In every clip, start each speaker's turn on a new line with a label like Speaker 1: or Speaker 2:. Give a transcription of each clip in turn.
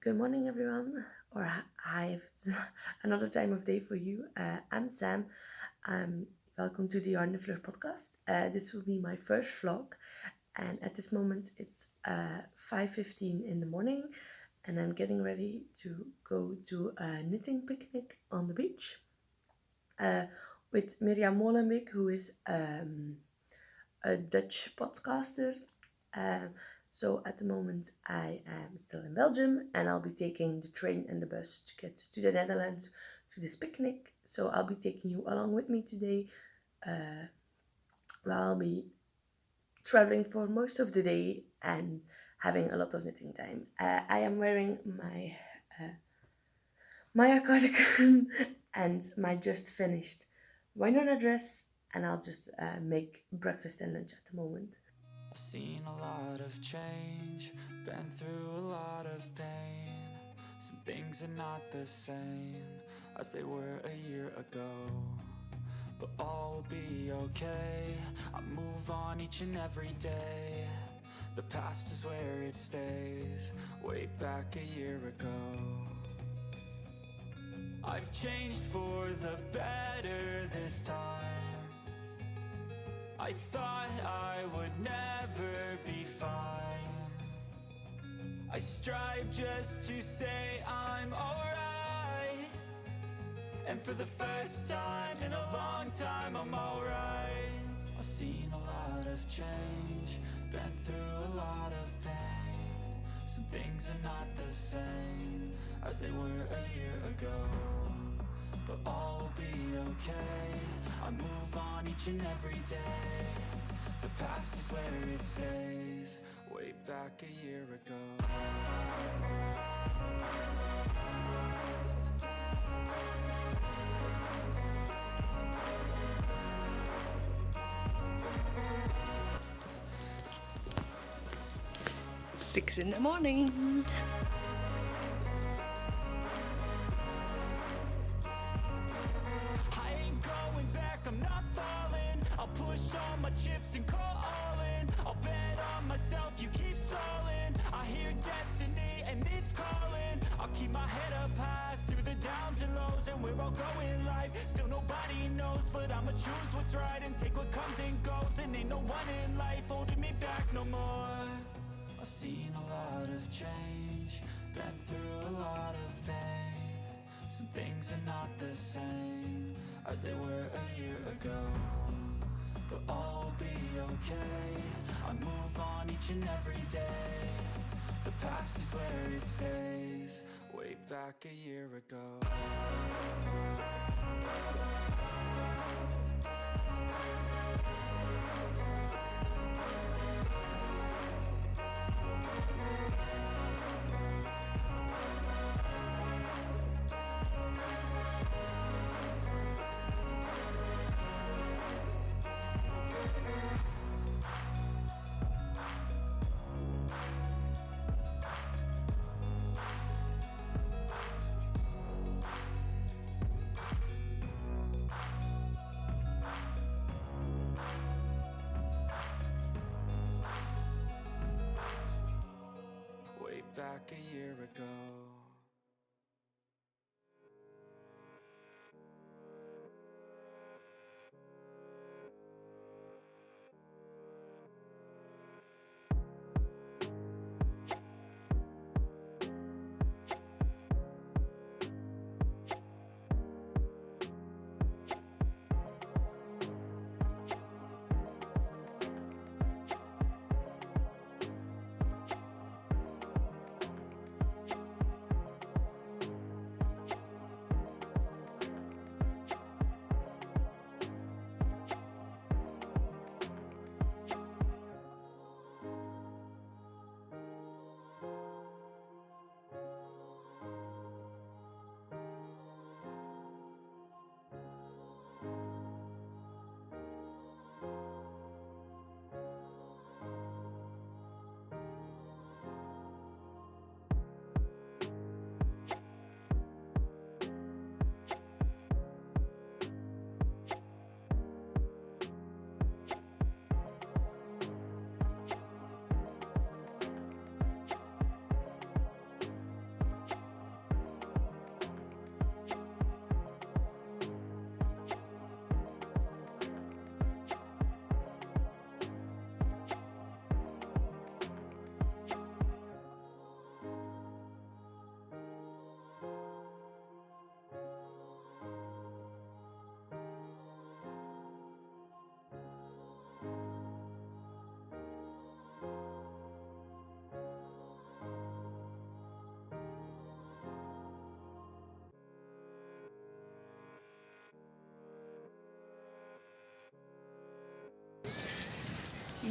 Speaker 1: Good morning, everyone, or hi, if it's another time of day for you. I'm Sam. Welcome to the Yarnniffler podcast. This will be my first vlog, and at this moment it's 5:15 in the morning, and I'm getting ready to go to a knitting picnic on the beach uh, with Mirjam Molenbeek, who is a Dutch podcaster. Um, so at the moment I am still in Belgium and I'll be taking the train and the bus to get to the Netherlands to this picnic. So I'll be taking you along with me today while I'll be traveling for most of the day and having a lot of knitting time. I am wearing my Maya cardigan and my just finished Winona dress, and I'll just make breakfast and lunch at the moment.
Speaker 2: I've seen a lot of change, been through a lot of pain. Some things are not the same as they were a year ago, but all will be okay. I move on each and every day. The past is where it stays, way back a year ago. I've changed for the better this time. I thought I would never be fine. I strive just to say I'm alright, and for the first time in a long time I'm alright. I've seen a lot of change, been through a lot of pain. Some things are not the same as they were a year ago, but all will be okay. I move on each and every day. The past is where it stays, way back a year ago.
Speaker 1: 6 in the morning.
Speaker 2: I ain't going back, I'm not falling. I'll push all my chips and call all in. I'll bet on myself, you keep stalling. I hear destiny and it's calling. I'll keep my head up high through the downs and lows, and we're all going life. Still nobody knows, but I'ma choose what's right and take what comes and goes. And ain't no one in life holding me back no more. I've seen a lot of change, been through a lot of pain. Some things are not the same as they were a year ago, but all will be okay. I move on each and every day. The past is where it stays, way back a year ago.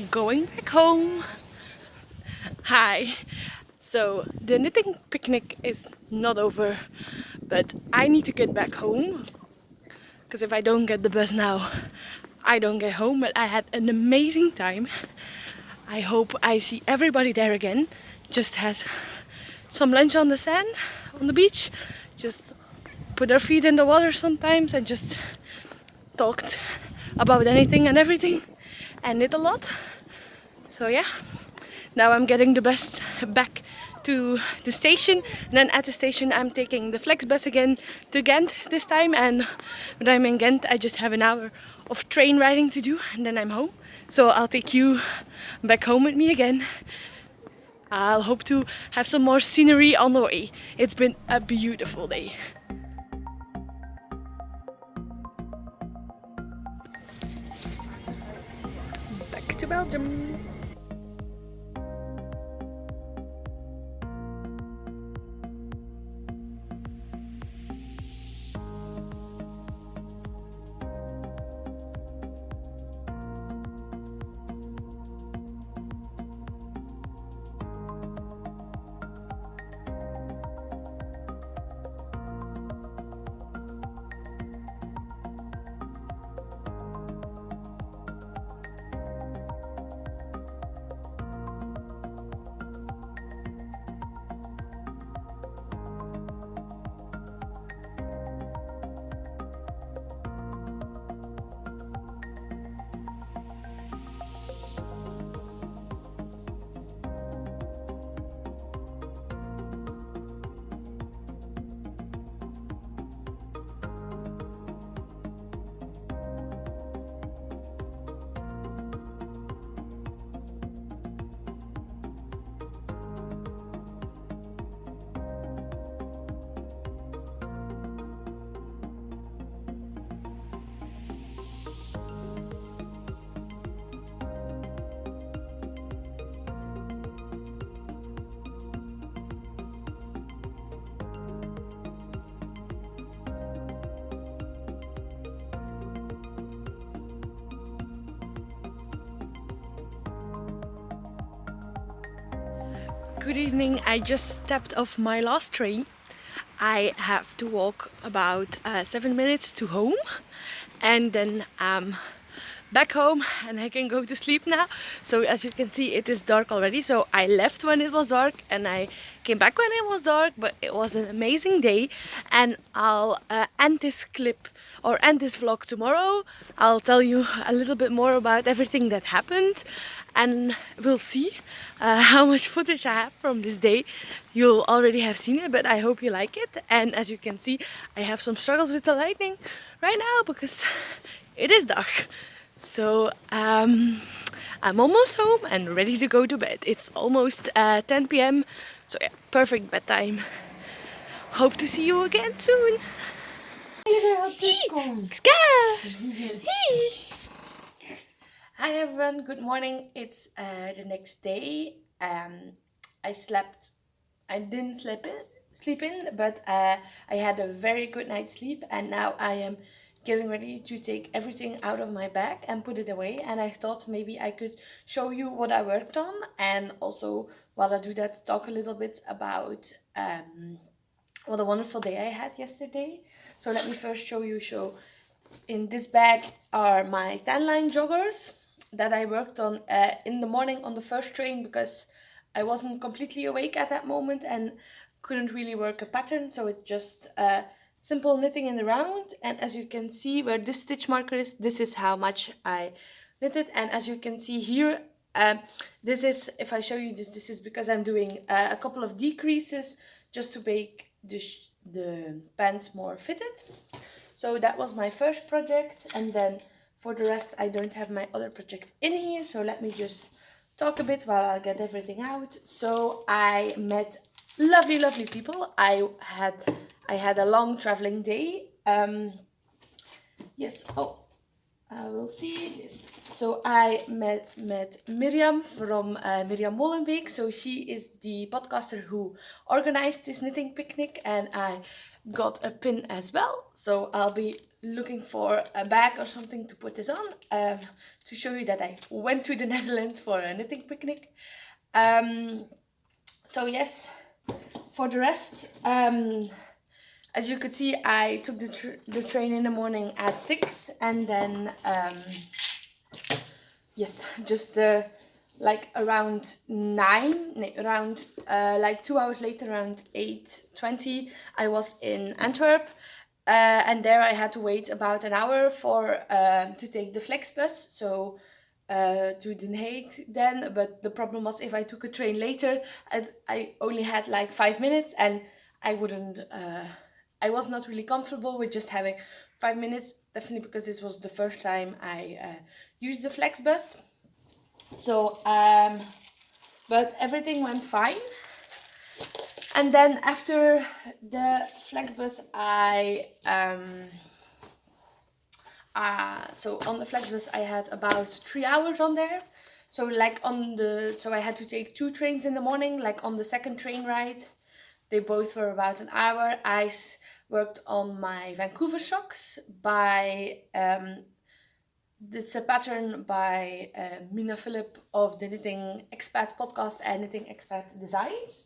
Speaker 3: going back home. Hi. So the knitting picnic is not over, but I need to get back home because if I don't get the bus now, I don't get home. But I had an amazing time. I hope I see everybody there again. Just had some lunch on the sand, on the beach. Just put our feet in the water sometimes and just talked about anything and everything and knit a lot. So yeah, now I'm getting the bus back to the station, and then at the station I'm taking the flex bus again to Ghent this time. And when I'm in Ghent I just have an hour of train riding to do and then I'm home. So I'll take you back home with me again. I'll hope to have some more scenery on the way. It's been a beautiful day. Back to Belgium. Good evening. I just stepped off my last train. I have to walk about 7 minutes to home and then back home and I can go to sleep now. So as you can see it is dark already. So I left when it was dark and I came back when it was dark, but it was an amazing day. And I'll end this clip or end this vlog tomorrow. I'll tell you a little bit more about everything that happened and we'll see how much footage I have from this day. You'll already have seen it, but I hope you like it. And as you can see, I have some struggles with the lighting right now because it is dark. So I'm almost home and ready to go to bed. It's almost 10 p.m. So yeah, perfect bedtime. Hope to see you again soon. Hi everyone, good morning. It's the next day. I didn't sleep in, but I had a very good night's sleep and now I am getting ready to take everything out of my bag and put it away. And I thought maybe I could show you what I worked on, and also while I do that, talk a little bit about what a wonderful day I had yesterday. So let me first show you. In this bag are my tan line joggers that I worked on in the morning on the first train because I wasn't completely awake at that moment and couldn't really work a pattern. So it's just simple knitting in the round. And as you can see where this stitch marker is, this is how much I knitted. And as you can see here, this is, if I show you this, this is because I'm doing a couple of decreases just to make the pants more fitted. So that was my first project, and then for the rest I don't have my other project in here, so let me just talk a bit while I get everything out. So I met lovely people. I had a long traveling day. Yes, oh, We'll see this. So I met Miriam from Miriam Molenbeek. So she is the podcaster who organized this knitting picnic, and I got a pin as well. So I'll be looking for a bag or something to put this on to show you that I went to the Netherlands for a knitting picnic. So yes, for the rest, as you could see, I took the train in the morning at 6, and then yes, just like around 9, around like 2 hours later, around 8:20, I was in Antwerp, and there I had to wait about an hour for to take the Flexbus, so to Den Haag then. But the problem was, if I took a train later, I only had like 5 minutes, and I wouldn't. I was not really comfortable with just having 5 minutes, definitely because this was the first time I used the Flexbus. So, but everything went fine. And then after the Flexbus, so on the Flexbus I had about 3 hours on there. So like so I had to take 2 trains in the morning. Like on the second train ride, they both were about an hour. I worked on my Vancouver socks by it's a pattern by Mina Philip of the Knitting Expat podcast and Knitting Expat Designs.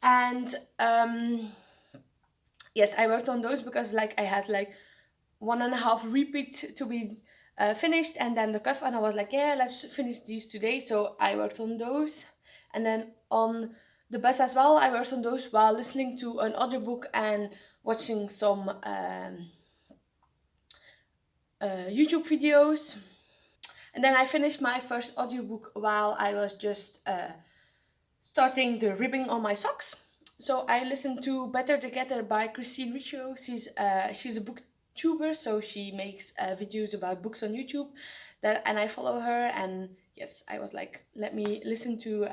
Speaker 3: And yes, I worked on those because like I had like 1.5 repeat to be finished, and then the cuff, and I was like, yeah, let's finish these today. So I worked on those, and then on the bus as well, I worked on those while listening to an audiobook and watching some YouTube videos. And then I finished my first audiobook while I was just starting the ribbing on my socks. So I listened to Better Together by Christine Riccio. She's a booktuber, so she makes videos about books on YouTube. And I follow her, and yes, I was like, let me listen to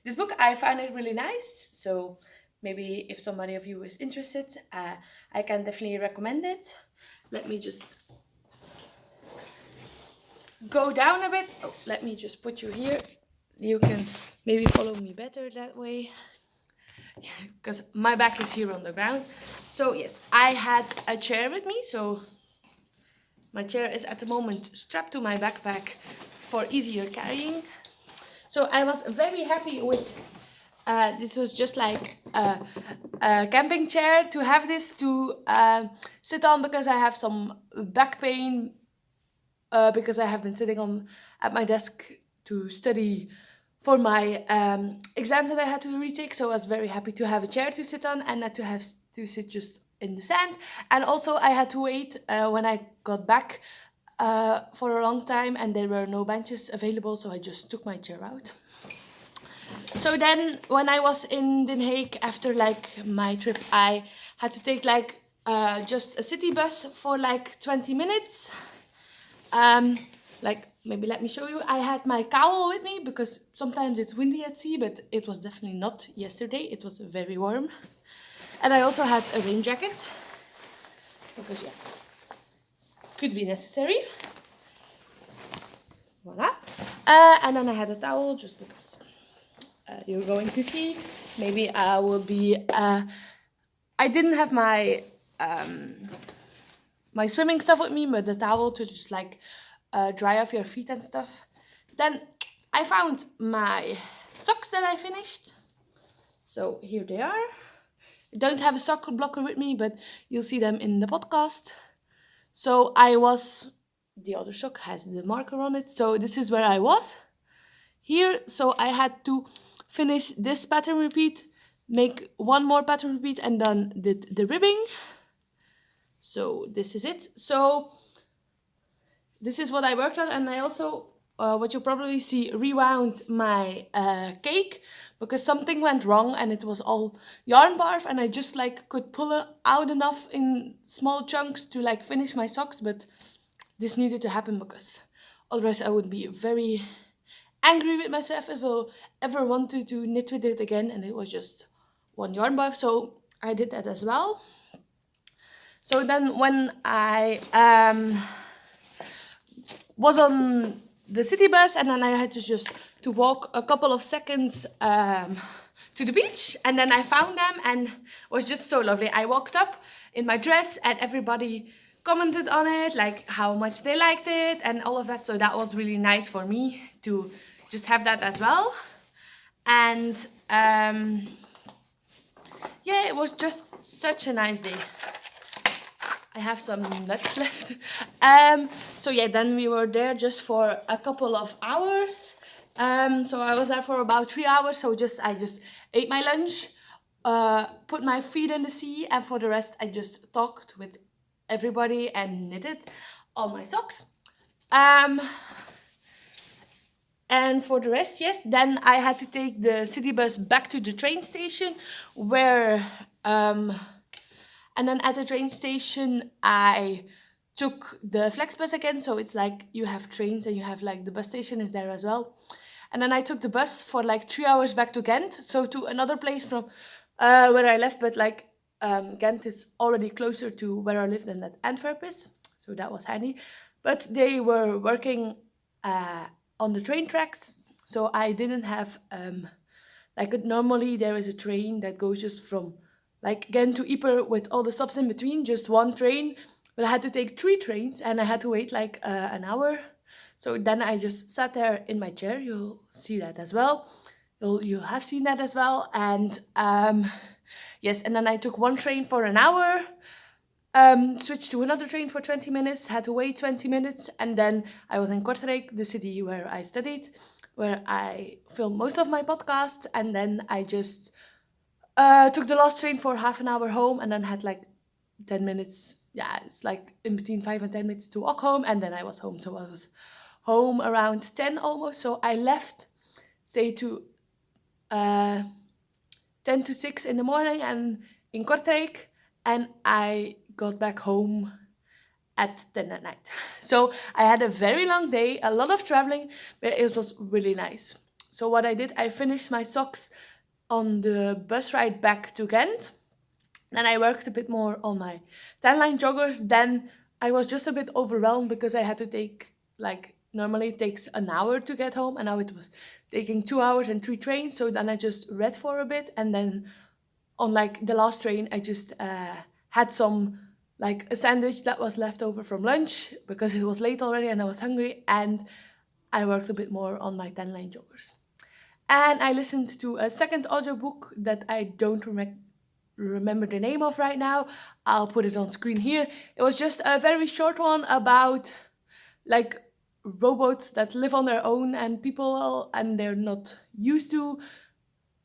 Speaker 3: this book. I found it really nice, so maybe if somebody of you is interested, I can definitely recommend it. Let me just go down a bit. Oh, let me just put you here. You can maybe follow me better that way, because my back is here on the ground. So yes, I had a chair with me, so my chair is at the moment strapped to my backpack for easier carrying. So I was very happy with this. Was just like a camping chair to have this to sit on, because I have some back pain because I have been sitting at my desk to study for my exams that I had to retake. So I was very happy to have a chair to sit on and not to have to sit just in the sand. And also I had to wait when I got back for a long time, and there were no benches available, so I just took my chair out. So then when I was in Den Haag after like my trip, I had to take like just a city bus for like 20 minutes. Like, maybe let me show you. I had my cowl with me because sometimes it's windy at sea, but it was definitely not yesterday. It was very warm. And I also had a rain jacket because, yeah, could be necessary. Voila. And then I had a towel just because you're going to see. Maybe I will be... I didn't have my my swimming stuff with me, but the towel to just like dry off your feet and stuff. Then I found my socks that I finished. So here they are. I don't have a sock blocker with me, but you'll see them in the podcast. So the other sock has the marker on it. So this is where I was here. So I had to finish this pattern repeat, make one more pattern repeat, and then did the ribbing. So this is it. So this is what I worked on, and I also, what you'll probably see, rewound my cake because something went wrong and it was all yarn barf, and I just like could pull it out enough in small chunks to like finish my socks, but this needed to happen because otherwise I would be very angry with myself if I ever wanted to knit with it again, and it was just one yarn barf. So I did that as well. So then when I was on the city bus, and then I had to just to walk a couple of seconds to the beach, and then I found them, and it was just so lovely. I walked up in my dress, and everybody commented on it, like how much they liked it and all of that. So that was really nice for me to just have that as well. And yeah, it was just such a nice day. I have some nuts left. So yeah, then we were there just for a couple of hours. So I was there for about 3 hours. So I just ate my lunch, put my feet in the sea, and for the rest I just talked with everybody and knitted all my socks. And for the rest, yes, then I had to take the city bus back to the train station where and then at the train station I took the Flexbus again. So it's like you have trains and you have like the bus station is there as well. And then I took the bus for like 3 hours back to Ghent, so to another place from where I left, but like Ghent is already closer to where I live than that Antwerp is, so that was handy. But they were working on the train tracks, so I didn't have like normally there is a train that goes just from like Ghent to Ypres with all the stops in between, just one train. But I had to take 3 trains and I had to wait like an hour. So then I just sat there in my chair. You'll see that as well. You'll have seen that as well. And yes, and then I took one train for an hour, switched to another train for 20 minutes, had to wait 20 minutes, and then I was in Kortrijk, the city where I studied, where I filmed most of my podcasts, and then I just took the last train for half an hour home, and then had like 10 minutes. Yeah, it's like in between 5 and 10 minutes to walk home, and then I was home. So I was home around 10 almost. So I left, say, to 10 to 6 in the morning and in Kortrijk, and I got back home at 10 at night. So I had a very long day, a lot of traveling, but it was really nice. So what I did, I finished my socks on the bus ride back to Ghent. Then I worked a bit more on my tan line joggers. Then I was just a bit overwhelmed because I had to take, like, normally it takes an hour to get home, and now it was taking 2 hours and 3 trains. So then I just read for a bit, and then on like the last train I just had some like a sandwich that was left over from lunch because it was late already and I was hungry, and I worked a bit more on my tan line joggers. And I listened to a second audiobook that I don't remember the name of right now. I'll put it on screen here. It was just a very short one about like robots that live on their own and people, and they're not used to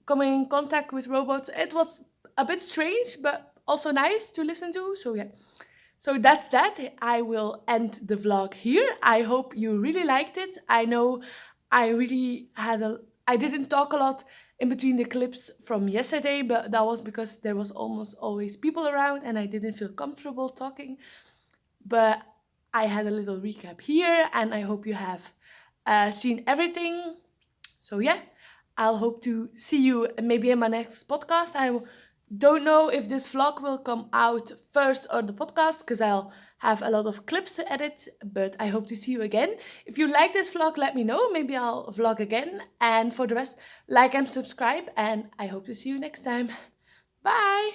Speaker 3: coming in contact with robots. It was a bit strange, but also nice to listen to. So yeah. So that's that. I will end the vlog here. I hope you really liked it. I know I didn't talk a lot in between the clips from yesterday, but that was because there was almost always people around and I didn't feel comfortable talking. But I had a little recap here, and I hope you have seen everything. So yeah, I'll hope to see you maybe in my next podcast. I don't know if this vlog will come out first or the podcast, because I'll have a lot of clips to edit, but I hope to see you again. If you like this vlog, let me know. Maybe I'll vlog again. And for the rest, like and subscribe, and I hope to see you next time. Bye!